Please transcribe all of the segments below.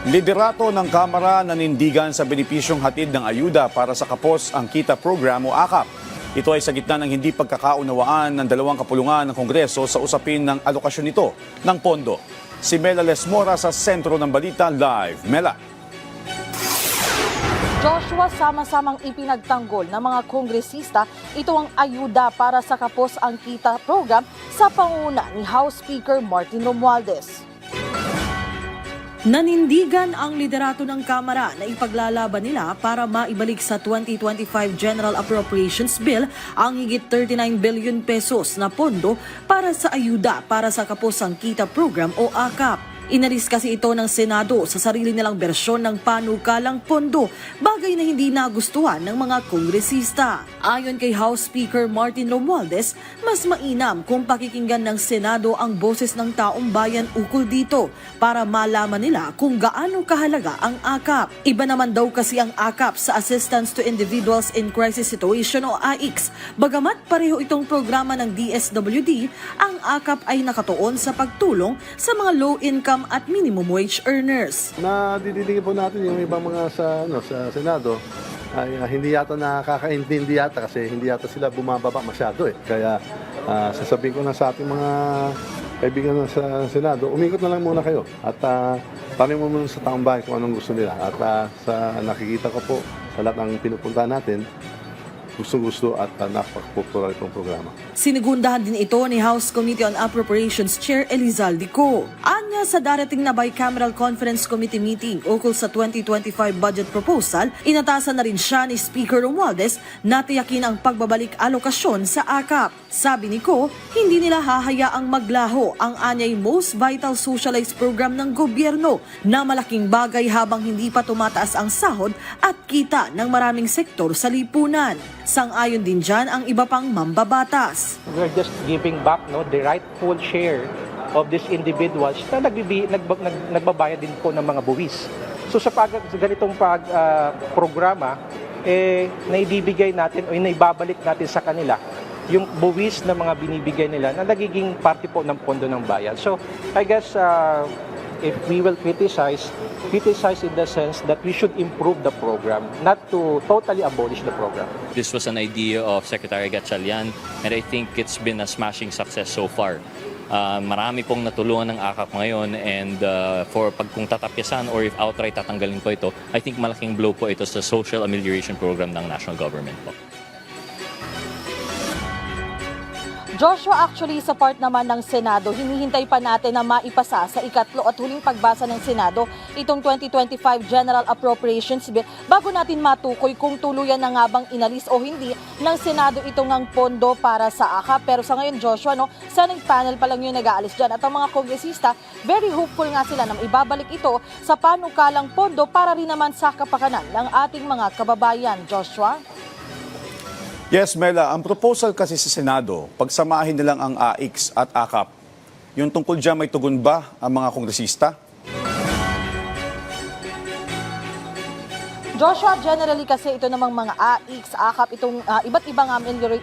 Liderato ng Kamara nanindigan sa benepisyong hatid ng ayuda para sa Kapos ang Kita Program o AKAP. Ito ay sa gitna ng hindi pagkakaunawaan ng dalawang kapulungan ng Kongreso sa usapin ng alokasyon nito ng pondo. Si Mela Lesmora sa sentro ng balita live. Mela. Joshua, sama-samang ipinagtanggol ng mga kongresista ito ang ayuda para sa Kapos ang Kita Program sa panguna ni House Speaker Martin Romualdez. Nanindigan ang liderato ng Kamara na ipaglalaban nila para maibalik sa 2025 General Appropriations Bill ang higit 39 billion pesos na pondo para sa ayuda para sa Kapos ang Kita Program o AKAP. Inalis kasi ito ng Senado sa sarili nilang bersyon ng panukalang pondo, bagay na hindi nagustuhan ng mga kongresista. Ayon kay House Speaker Martin Romualdez, mas mainam kung pakikinggan ng Senado ang boses ng taong bayan ukol dito para malaman nila kung gaano kahalaga ang AKAP. Iba naman daw kasi ang AKAP sa Assistance to Individuals in Crisis Situation o AICS. Bagamat pareho itong programa ng DSWD, ang AKAP ay nakatuon sa pagtulong sa mga low-income at minimum wage earners. Nadidinig po natin yung ibang mga sa Senado ay hindi yata nakakaintindi yata kasi hindi yata sila bumababa masyado eh. Kaya sasabihin ko na sa ating mga kaibigan sa Senado, umikot na lang muna kayo at tanong mo muna sa taong bayan kung anong gusto nila. At sa nakikita ko po sa lahat ng pinupunta natin, gusto at napakpopular itong programa. Sinigundahan din ito ni House Committee on Appropriations Chair Elizalde Co. Anya sa darating na Bicameral Conference Committee meeting ukol sa 2025 budget proposal, inatasan na rin siya ni Speaker Romualdez na tiyakin ang pagbabalik alokasyon sa AKAP. Sabi ni Co, hindi nila hahayaang maglaho ang anyay most vital socialized program ng gobyerno na malaking bagay habang hindi pa tumataas ang sahod at kita ng maraming sektor sa lipunan. Sang-ayon din dyan ang iba pang mambabatas. We're just giving back the rightful share of these individuals na nagbabayad din po ng mga buwis. So sa ganitong programa, naibibigay natin o naibabalik natin sa kanila yung buwis na mga binibigay nila na nagiging parte po ng pondo ng bayan. So I guess if we will criticize in the sense that we should improve the program, not to totally abolish the program. This was an idea of Secretary Gatchalian and I think it's been a smashing success so far. Marami pong natulungan ng AKAP ngayon and kung tatapyasan or if outright tatanggalin po ito, I think malaking blow po ito sa social amelioration program ng national government po. Joshua, actually sa part naman ng Senado, hinihintay pa natin na maipasa sa ikatlo at huling pagbasa ng Senado itong 2025 General Appropriations Bill bago natin matukoy kung tuluyan na nga bang inalis o hindi ng Senado itong ang pondo para sa AKAP. Pero sa ngayon, Joshua, Senate panel pa lang yung nag-aalis dyan at ang mga kongresista, very hopeful nga sila na ibabalik ito sa panukalang pondo para rin naman sa kapakanan ng ating mga kababayan. Joshua? Yes, Mela, ang proposal kasi sa Senado, pagsamahin nilang ang AICS at AKAP. Yung tungkol dyan, may tugon ba ang mga kongresista? Joshua, generally kasi ito namang mga AICS, AKAP, itong iba't ibang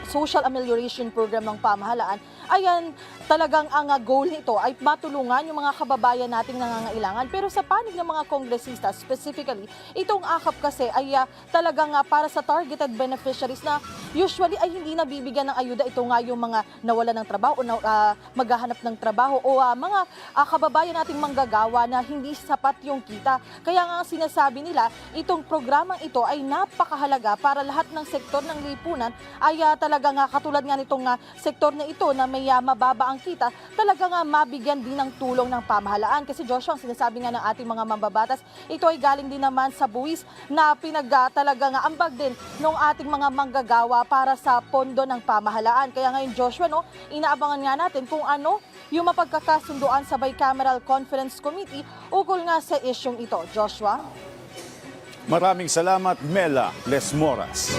social amelioration program ng pamahalaan, ayan, talagang ang goal nito ay matulungan yung mga kababayan nating nangangailangan. Pero sa panig ng mga kongresista, specifically, itong AKAP kasi ay talagang para sa targeted beneficiaries na usually ay hindi nabibigyan ng ayuda. Ito nga yung mga nawala ng trabaho o maghahanap ng trabaho o mga kababayan nating manggagawa na hindi sapat yung kita. Kaya nga sinasabi nila, itong programang ito ay napakahalaga para lahat ng sektor ng lipunan ay talagang katulad nga nitong sektor na ito na may mababa ang kita, talaga nga mabigyan din ng tulong ng pamahalaan. Kasi Joshua, ang sinasabi nga ng ating mga mambabatas, ito ay galing din naman sa buwis na talaga nga ambag din ng ating mga manggagawa para sa pondo ng pamahalaan. Kaya ngayon, Joshua, inaabangan nga natin kung ano yung mapagkakasunduan sa Bicameral Conference Committee ukol nga sa isyong ito. Joshua? Maraming salamat, Mela Lesmoras.